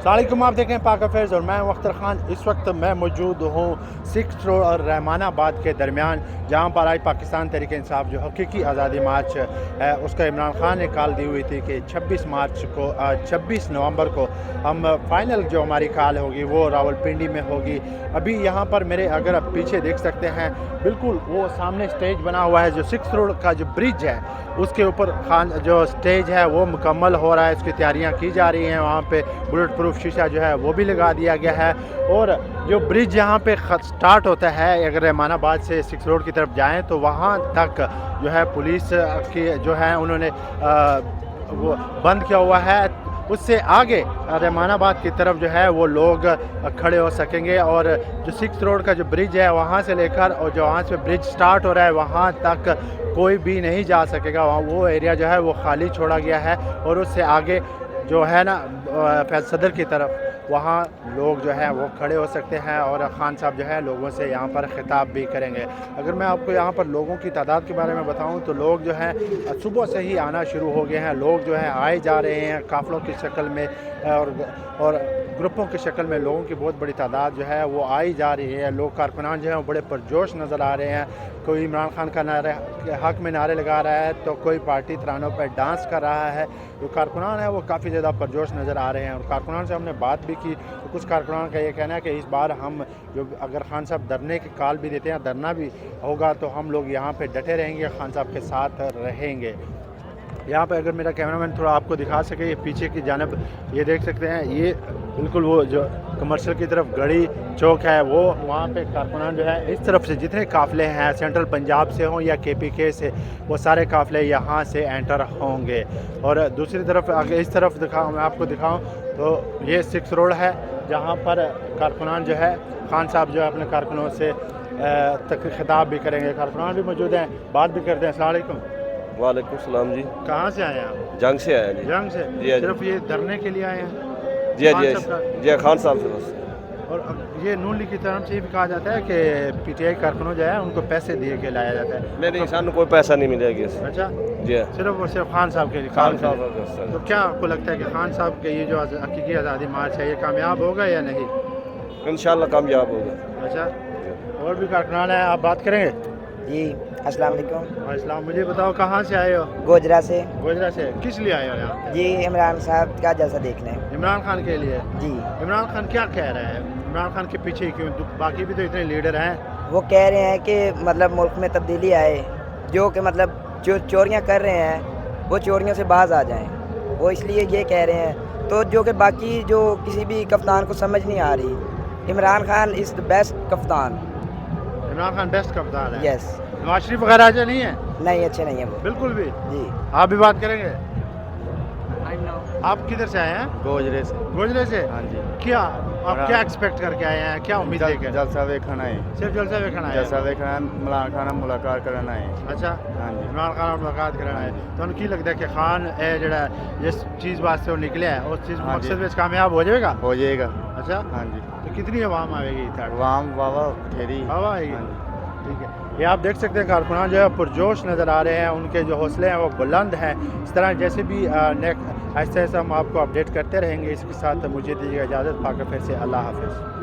अस्सलाम वालेकुम, आप देखें पाक अफेयर्स और मैं अख्तर खान। इस वक्त मैं मौजूद हूँ 6 रोड और रहमानाबाद के दरमियान, जहाँ पर आज पाकिस्तान तहरीक इंसाफ जो हकीकी आज़ादी मार्च है उसका इमरान खान ने कॉल दी हुई थी कि 26 नवंबर को हम फाइनल जो हमारी कॉल होगी वो रावलपिंडी में होगी। अभी यहाँ पर मेरे अगर आप पीछे देख सकते हैं, बिल्कुल वो सामने स्टेज बना हुआ है, जो 6 रोड का जो ब्रिज है उसके ऊपर खान जो स्टेज है वो मुकम्मल हो रहा है, उसकी तैयारियां की जा रही हैं। वहाँ पे बुलेट प्रूफ शीशा जो है वो भी लगा दिया गया है। और जो ब्रिज यहाँ पे स्टार्ट होता है, अगर रहमानाबाद से 6 रोड की तरफ जाएं तो वहाँ तक जो है पुलिस की जो है उन्होंने वो बंद किया हुआ है। उससे आगे रहमानाबाद की तरफ जो है वो लोग खड़े हो सकेंगे। और जो 6 रोड का जो ब्रिज है वहाँ से लेकर और जो वहाँ से ब्रिज स्टार्ट हो रहा है वहाँ तक कोई भी नहीं जा सकेगा। वहाँ वो एरिया जो है वो खाली छोड़ा गया है। और उससे आगे जो है ना फैज़ सदर की तरफ, वहाँ लोग जो है वो खड़े हो सकते हैं और खान साहब जो है लोगों से यहाँ पर खिताब भी करेंगे। अगर मैं आपको यहाँ पर लोगों की तादाद के बारे में बताऊँ तो लोग जो हैं सुबह से ही आना शुरू हो गए हैं। लोग जो है आए जा रहे हैं काफ़िलों की शक्ल में और ग्रुपों की शक्ल में लोगों की बहुत बड़ी तादाद जो है वो आई जा रही है। लोग कारकुनान जो हैं वो बड़े पुरजोश नज़र आ रहे हैं। कोई इमरान खान का नारे हक में नारे लगा रहा है तो कोई पार्टी तरानों पर डांस कर रहा है। जो कारकुनान है वो काफ़ी ज़्यादा पुरजोश नज़र आ रहे हैं। और कारकुनान से हमने बात भी की तो कुछ कारकुनान का ये कहना है कि इस बार हम जो अगर खान साहब धरने की कॉल भी देते हैं, धरना भी होगा तो हम लोग यहाँ पे डटे रहेंगे, खान साहब के साथ रहेंगे। यहाँ पे अगर मेरा कैमरामैन थोड़ा आपको दिखा सके, ये पीछे की जानब ये देख सकते हैं, ये बिल्कुल वो जो कमर्शियल की तरफ गढ़ी चौक है वो वहाँ पे कारकुनान जो है इस तरफ से जितने काफ़िले हैं सेंट्रल पंजाब से हों या KPK से, वो सारे काफ़िले यहाँ से एंटर होंगे। और दूसरी तरफ अगर इस तरफ मैं आपको दिखाऊँ तो ये 6 रोड है जहाँ पर कारकुनान जो है खान साहब जो है अपने कारकुनों से तक खिताब भी करेंगे। कारकुनान भी मौजूद हैं, बात भी करते हैं। अस्सलाम वालेकुम। वालेकुम सलाम जी। कहाँ से आए हैं आप? जंग से आए जी। जंग से? जी सिर्फ ये धरने के लिए आए हैं? जी खान जी साहब का? जी खान साहब से बस। और ये नून लीग की तरफ से ये भी कहा जाता है कि PTI कारकुनों जो है उनको पैसे दिए के लाया जाता है। नहीं नहीं, सान कोई पैसा नहीं मिलेगा इससे। अच्छा, जी सिर्फ और सिर्फ खान साहब के लिए? खान साहब। तो क्या आपको लगता है कि खान साहब के ये जो हकीकी आज़ादी मार्च है ये कामयाब होगा या नहीं? इंशाल्लाह कामयाब होगा। अच्छा, और भी कारकुनान है, आप बात करेंगे? जी अस्सलाम वालेकुम। अस्सलाम। मुझे बताओ कहाँ से आए हो? गोजरा से। गोजरा से? किस लिए आए हो यहाँ? जी इमरान साहब का जलसा देखने। इमरान खान के लिए? जी इमरान खान क्या कह रहे हैं? इमरान खान के पीछे क्यों? बाकी भी तो इतने लीडर हैं। वो कह रहे हैं कि मतलब मुल्क में तब्दीली आए, जो कि मतलब जो चोरियां कर रहे हैं वो चोरियों से बाज आ जाएं, वो इसलिए ये कह रहे हैं। तो जो कि बाकी जो किसी भी कप्तान को समझ नहीं आ रही, Imran Khan is the best कप्तान। इमरान खान बेस्ट कप्तान है? यस। नवाज शरीफ वगैरह अच्छा नहीं है? नहीं, अच्छे नहीं है वो बिल्कुल भी? जी। आप भी बात करेंगे? आप किधर से आए हैं? गोजरे से। गोजरे से? हाँ जी। क्या आप क्या एक्सपेक्ट करके आए हैं, क्या उम्मीद लेकर? जलसा देखना है। सिर्फ जलसा देखना है? जलसा देखना, इमरान खान मुलाकात करना है। अच्छा, हाँ जी। इमरान खान मुलाकात करना है तो उन्हें की लगता है कि खान जड़ा जिस चीज़ वास्ते वो निकले हैं उस चीज़ हाँ जी। मकसद में कामयाब हो जाएगा? हो जाएगा। अच्छा, हाँ जी। तो कितनी आवाम आएगी? वाम वावा ठेरी हवा आएगी? हाँ जी। ठीक है, ये आप देख सकते हैं कारकुनान जो है पुरजोश नज़र आ रहे हैं, उनके जो हौसले हैं वो बुलंद हैं। इस तरह जैसे भी आहिस्ता आहिस्ता हम आपको अपडेट करते रहेंगे। इसके साथ मुझे दीजिएगा इजाज़त। पाक फिर से अल्लाह हाफ़िज़।